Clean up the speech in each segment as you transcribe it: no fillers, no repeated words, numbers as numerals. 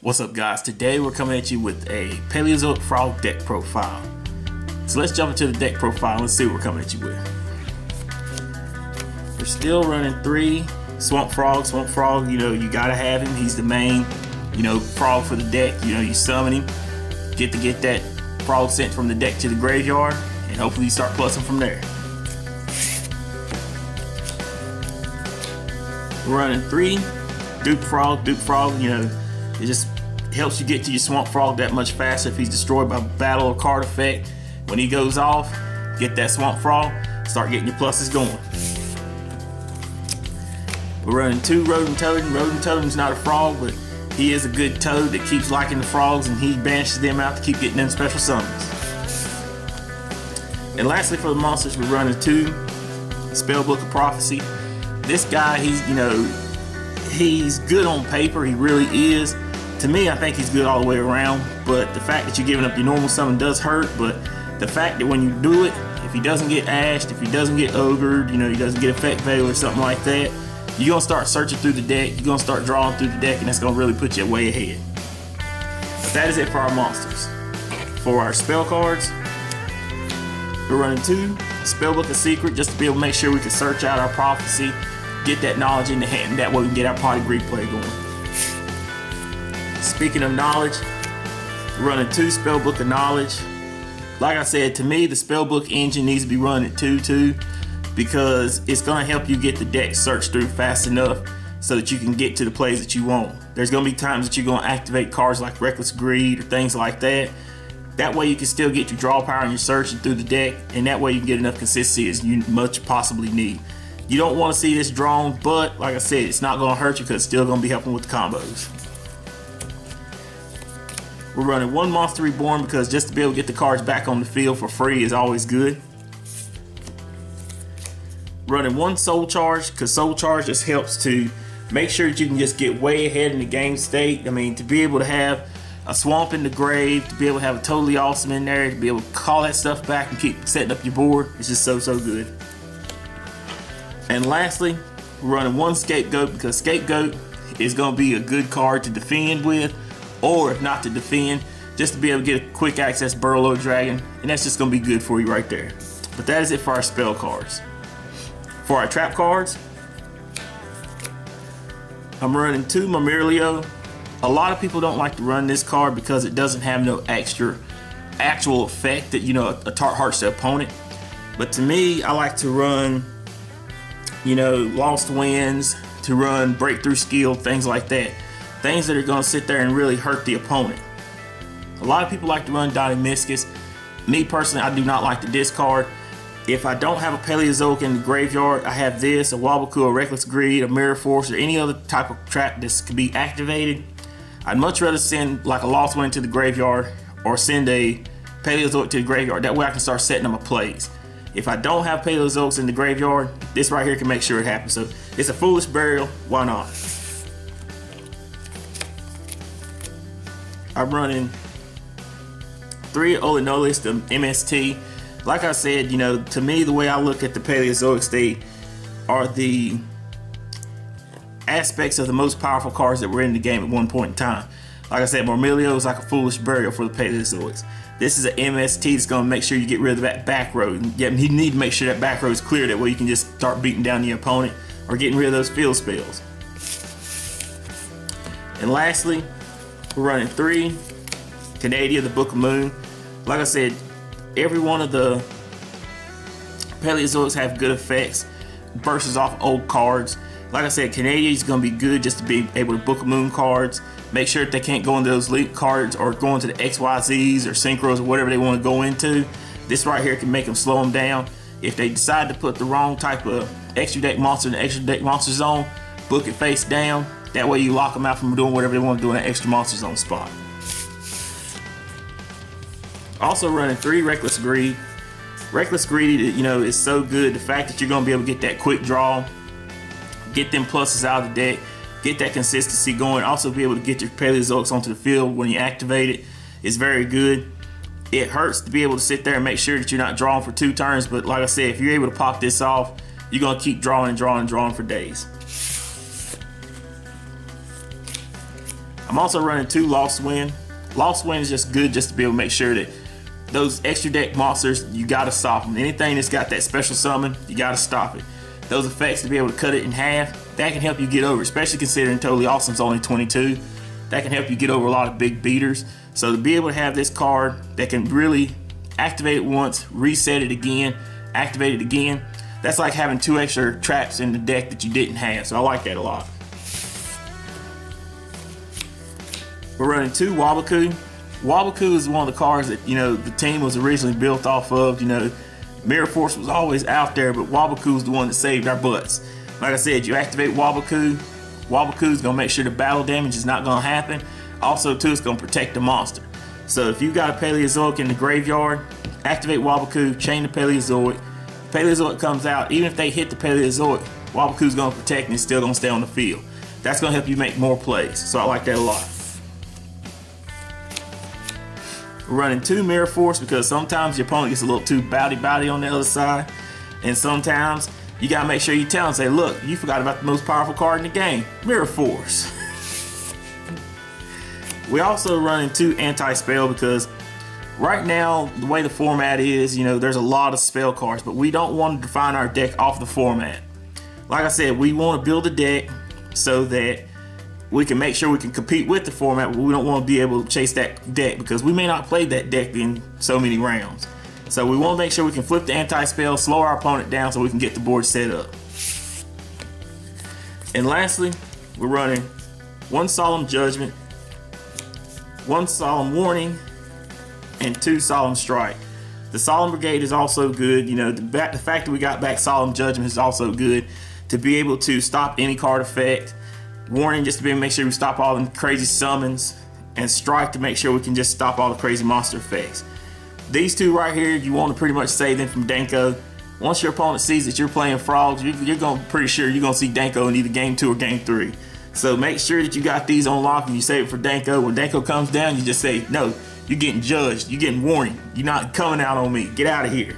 What's up, guys? Today we're coming at you with a Paleozoic frog deck profile. So let's jump into the deck profile and let's see what we're coming at you with. We're still running 3 swamp frog. Swamp frog, you gotta have him. He's the main, frog for the deck. You summon him, get that frog sent from the deck to the graveyard, and hopefully you start plussing from there. We're running 3 Duke frog. It just helps you get to your swamp frog that much faster if he's destroyed by battle or card effect. When he goes off, get that swamp frog, start getting your pluses going. We're running 2 rodent totem. Rodent totem's not a frog, but he is a good toad that keeps liking the frogs, and he banishes them out to keep getting them special summons. And lastly, for the monsters, we're running 2 Spellbook of Prophecy. This guy, he's good on paper, he really is. To me, I think he's good all the way around, but the fact that you're giving up your normal summon does hurt. But the fact that when you do it, if he doesn't get ashed, if he doesn't get ogred, he doesn't get effect veil or something like that, you're gonna start searching through the deck, you're gonna start drawing through the deck, and that's gonna really put you way ahead. But that is it for our monsters. For our spell cards, we're running 2 Spellbook of Secret, just to be able to make sure we can search out our prophecy, get that knowledge in the hand, and that way we can get our potted Greek play going. Speaking of knowledge, we're running 2 Spellbook of Knowledge. Like I said, to me, the Spellbook engine needs to be running at 2 too, because it's going to help you get the deck searched through fast enough so that you can get to the plays that you want. There's going to be times that you're going to activate cards like Reckless Greed or things like that. That way you can still get your draw power and you're searching through the deck, and that way you can get enough consistency as you much possibly need. You don't want to see this drawn, but like I said, it's not going to hurt you because it's still going to be helping with the combos. We're running 1 Monster Reborn because just to be able to get the cards back on the field for free is always good. Running 1 Soul Charge because Soul Charge just helps to make sure that you can just get way ahead in the game state. I mean, to be able to have a swamp in the grave, to be able to have a totally awesome in there, to be able to call that stuff back and keep setting up your board, it's just so good. And lastly, we're running 1 Scapegoat because Scapegoat is going to be a good card to defend with, or if not to defend, just to be able to get a quick access Burlow Dragon, and that's just going to be good for you right there. But that is it for our spell cards. For our trap cards, I'm running 2 Myrmidon. A lot of people don't like to run this card because it doesn't have no extra actual effect that hearts the opponent. But to me, I like to run Lost Winds, to run Breakthrough Skill, things like that. Things that are going to sit there and really hurt the opponent. A lot of people like to run Dynamiscus. Me personally, I do not like to discard. If I don't have a Paleozoic in the graveyard, I have this, a Waboku, a Reckless Greed, a Mirror Force, or any other type of trap that can be activated. I'd much rather send like a Lost Wind to the graveyard or send a Paleozoic to the graveyard. That way I can start setting up my plays. If I don't have Paleozoics in the graveyard, this right here can make sure it happens. So it's a foolish burial, why not? I'm running 3 Olinolis, the MST. Like I said, to me, the way I look at the Paleozoics, they are the aspects of the most powerful cards that were in the game at one point in time. Like I said, Myrmidon is like a foolish burial for the Paleozoics. This is an MST that's going to make sure you get rid of that back row. You need to make sure that back row is clear, that way you can just start beating down the opponent or getting rid of those field spells. And lastly, we're running 3 Canadian, the Book of Moon. Like I said, every one of the Paleozoics have good effects, versus off old cards. Like I said, Canadian is going to be good just to be able to Book of Moon cards. Make sure that they can't go into those Leap cards or go into the XYZs or Synchros or whatever they want to go into. This right here can make them slow them down. If they decide to put the wrong type of extra deck monster in the extra deck monster zone, book it face down. That way you lock them out from doing whatever they want to do in that extra monster zone spot. Also running 3 Reckless Greed. Reckless Greed, is so good. The fact that you're going to be able to get that quick draw, get them pluses out of the deck, get that consistency going, also be able to get your Paleozoics onto the field when you activate it is very good. It hurts to be able to sit there and make sure that you're not drawing for 2 turns, but like I said, if you're able to pop this off, you're going to keep drawing and drawing and drawing for days. I'm also running 2 Lost Wind. Lost Wind is just good just to be able to make sure that those extra deck monsters, you gotta stop them. Anything that's got that special summon, you gotta stop it. Those effects, to be able to cut it in half, that can help you get over, especially considering Totally Awesome's only 22. That can help you get over a lot of big beaters. So to be able to have this card that can really activate it once, reset it again, activate it again, that's like having 2 extra traps in the deck that you didn't have. So I like that a lot. We're running 2 Waboku. Waboku is one of the cards that, you know, the team was originally built off of. You know, Mirror Force was always out there, but Waboku is the one that saved our butts. Like I said, you activate Waboku. Waboku is going to make sure the battle damage is not going to happen. Also, too, it's going to protect the monster. So if you got a Paleozoic in the graveyard, activate Waboku, chain the Paleozoic. Paleozoic comes out, even if they hit the Paleozoic, Waboku is going to protect and it's still going to stay on the field. That's going to help you make more plays. So I like that a lot. We're running 2 Mirror Force because sometimes your opponent gets a little too bowdy on the other side, and sometimes you gotta make sure you tell them, say, look, you forgot about the most powerful card in the game, Mirror Force. We also running 2 Anti-Spell because right now, the way the format is, you know, there's a lot of spell cards, but we don't want to define our deck off the format. Like I said, we want to build a deck so that we can make sure we can compete with the format, but we don't want to be able to chase that deck because we may not play that deck in so many rounds. So we want to make sure we can flip the anti-spell, slow our opponent down so we can get the board set up. And lastly, we're running 1 Solemn Judgment, 1 Solemn Warning, and 2 Solemn Strike. The Solemn Brigade is also good. You know, the fact that we got back Solemn Judgment is also good to be able to stop any card effect. Warning just to be able to make sure we stop all the crazy summons, and Strike to make sure we can just stop all the crazy monster effects. These 2 right here, you want to pretty much save them from Danko. Once your opponent sees that you're playing frogs, you're pretty sure you're going to see Danko in either game 2 or game 3. So make sure that you got these on lock and you save it for Danko. When Danko comes down, you just say, no, you're getting judged, you're getting warning, you're not coming out on me, get out of here.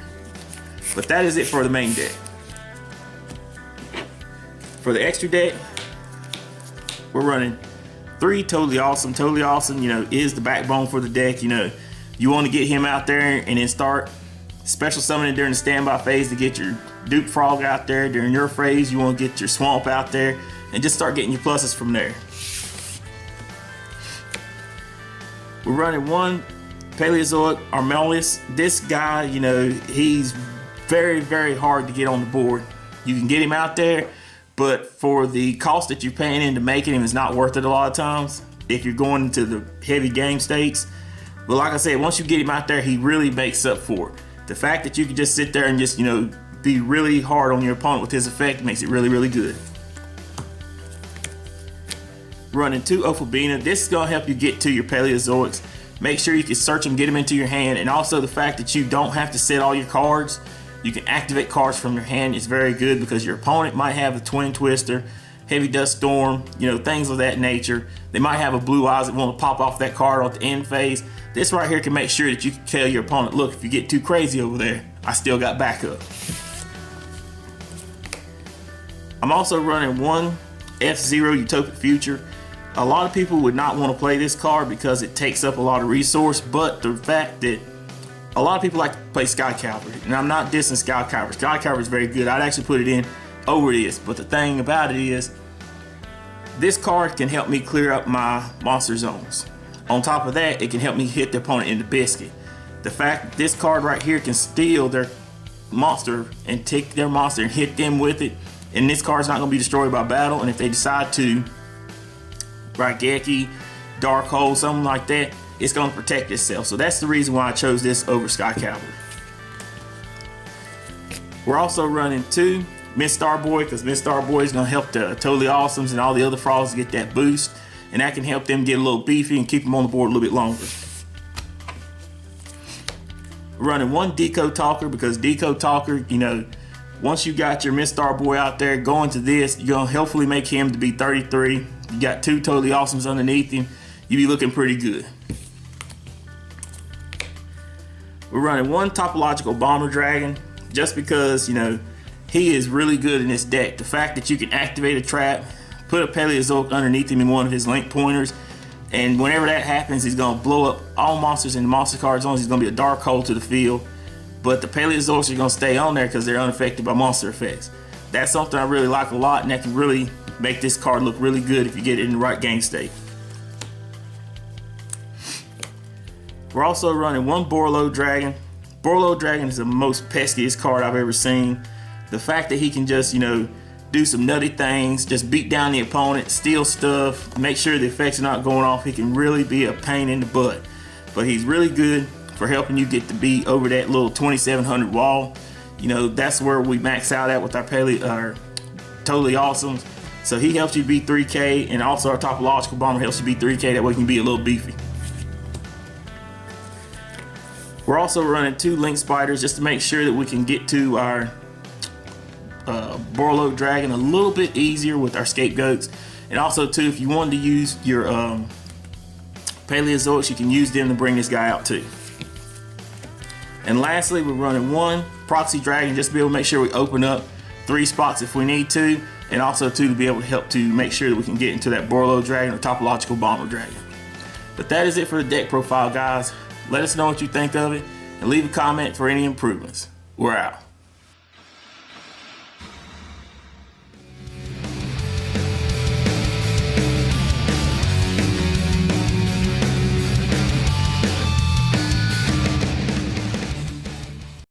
But that is it for the main deck. For the extra deck, we're running 3 Totally Awesome. Totally Awesome, you know, is the backbone for the deck. You know, you want to get him out there and then start special summoning during the standby phase to get your Duke Frog out there. During your phase, you want to get your Swamp out there and just start getting your pluses from there. We're running 1 Paleozoic Armelius. This guy, you know, he's very, very hard to get on the board. You can get him out there, but for the cost that you're paying into making him, it's not worth it a lot of times if you're going into the heavy game stakes. But like I said, once you get him out there, he really makes up for it. The fact that you can just sit there and just, you know, be really hard on your opponent with his effect makes it really, really good. Running 2 Ophalbina. This is going to help you get to your Paleozoics. Make sure you can search them, get them into your hand, and also the fact that you don't have to set all your cards. You can activate cards from your hand. It's very good because your opponent might have a Twin Twister, Heavy Dust Storm, you know, things of that nature. They might have a Blue Eyes that want to pop off that card at the end phase. This right here can make sure that you can tell your opponent, look, if you get too crazy over there, I still got backup. I'm also running 1 F-Zero Utopic Future. A lot of people would not want to play this card because it takes up a lot of resource, but the fact that a lot of people like to play Sky Cavalry, and I'm not dissing Sky Cavalry. Sky Cavalry is very good. I'd actually put it in over this, but the thing about it is, this card can help me clear up my monster zones. On top of that, it can help me hit the opponent in the Biscuit. The fact that this card right here can steal their monster and take their monster and hit them with it, and this card's not going to be destroyed by battle, and if they decide to Raigeki, Dark Hole, something like that, it's going to protect itself. So that's the reason why I chose this over Sky Cavalry. We're also running 2 Miss Starboy because Miss Starboy is going to help the Totally Awesomes and all the other frogs get that boost, and that can help them get a little beefy and keep them on the board a little bit longer. We're running 1 Decode Talker because Decode Talker, you know, once you got your Miss Starboy out there going to this, you're going to hopefully make him to be 33. You got 2 Totally Awesomes underneath him. You be looking pretty good. We're running 1 Topological Bomber Dragon just because, you know, he is really good in this deck. The fact that you can activate a trap, put a Paleozoic underneath him in one of his link pointers, And whenever that happens, he's going to blow up all monsters in the monster card zones. He's going to be a dark hole to the field. But the Paleozoics are going to stay on there because they're unaffected by monster effects. That's something I really like a lot, and that can really make this card look really good if you get it in the right game state. We're also running one Borlo Dragon. Borlo Dragon is the most peskiest card I've ever seen. The fact that he can just, do some nutty things, just beat down the opponent, steal stuff, make sure the effects are not going off. He can really be a pain in the butt. But he's really good for helping you get the beat over that little 2700 wall. That's where we max out at with our Totally Awesome. So he helps you beat 3K, and also our Topological Bomber helps you beat 3K. That way you can be a little beefy. We're also running 2 Link Spiders just to make sure that we can get to our Borlo Dragon a little bit easier with our Scapegoats. And also too, if you wanted to use your Paleozoics, you can use them to bring this guy out too. And lastly, we're running 1 Proxy Dragon just to be able to make sure we open up 3 spots if we need to, and also too to be able to help to make sure that we can get into that Borlo Dragon or Topological Bomber Dragon. But that is it for the deck profile, guys. Let us know what you think of it and leave a comment for any improvements. We're out.